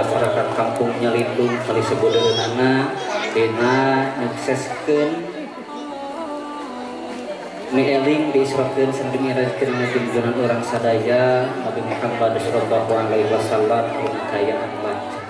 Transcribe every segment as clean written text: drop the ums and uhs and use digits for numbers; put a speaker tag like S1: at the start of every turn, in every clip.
S1: masyarakat kampung Nyelindung kali sebudeunana dina nyukseskeun eling diisrokeun sareng miraskeun junjungan urang sadaya Nabi Muhammad sallallahu alaihi wasallam dina kaayaan lancar.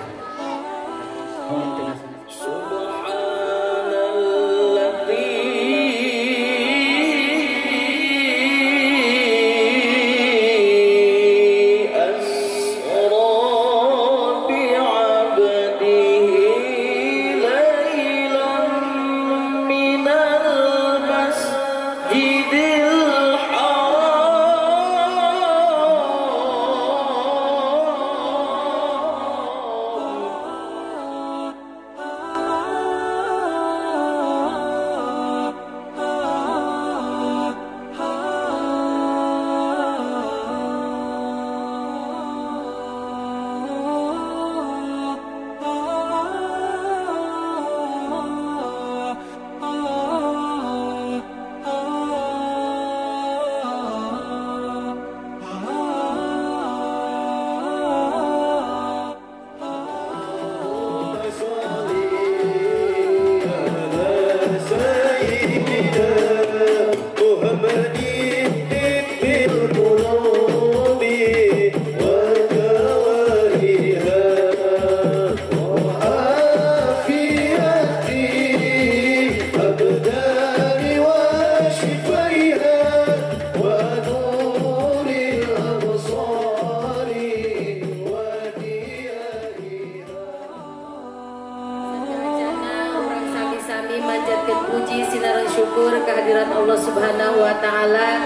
S2: Syukur kehadirat Allah Subhanahu wa taala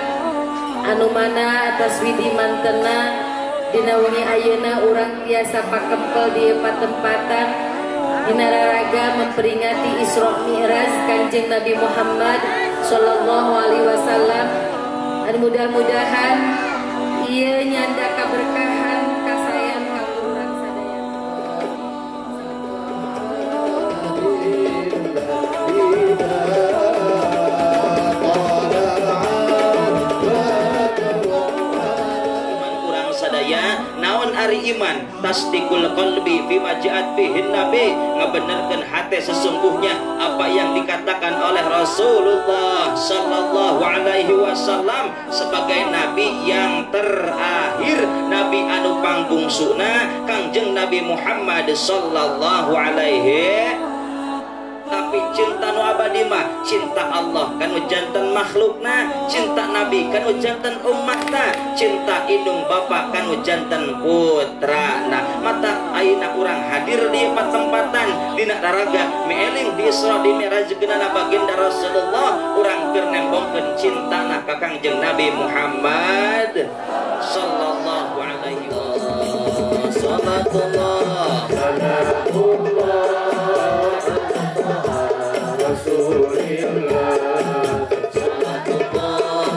S2: anu mana atas widi mantena dina wengi ayeuna urang tiasa pakempel di patempatan dina raraga memperingati Isra Mi'raj Kanjeng Nabi Muhammad sallallahu alaihi wasallam. Anu mudah-mudahan ieu nyanda kaberkahan kasayan kanggo urang sadaya.
S3: Naon ari iman tasdikul qalbi bima ja'at bihin nabi, ngebenerkeun hate sesungguhnya apa yang dikatakan oleh Rasulullah sallallahu alaihi wasallam sebagai nabi yang terakhir, nabi anu pangbungsuna Kangjeng Nabi Muhammad sallallahu alaihi. Tapi cinta nu abadi mah cinta Allah kan jantan makhlukna, cinta Nabi kan jantan umatna, cinta indung bapa kan jantan putra. Nah mata ayeuna urang hadir di patempatan dina daraga mieling di Isra di Mi'raj geunana baginda Rasulullah, urang keur nembongkeun cintana ka Kangjeng Nabi Muhammad sallallahu alaihi wasallam. Rasulillah salatullah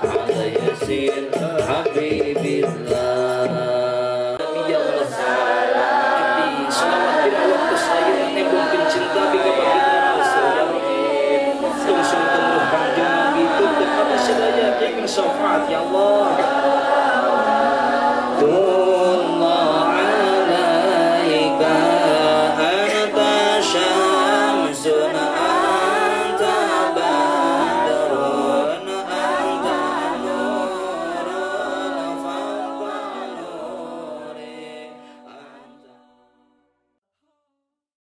S3: ala yasin habibillah. Ya Allah abdi salawat dina waktu saya nembongkeun cinta bika baginda Rasul ya Rabbi. Tungsung temuh Kangjeng Nabi tutup pada sadaya jeung syafaat ya Allah.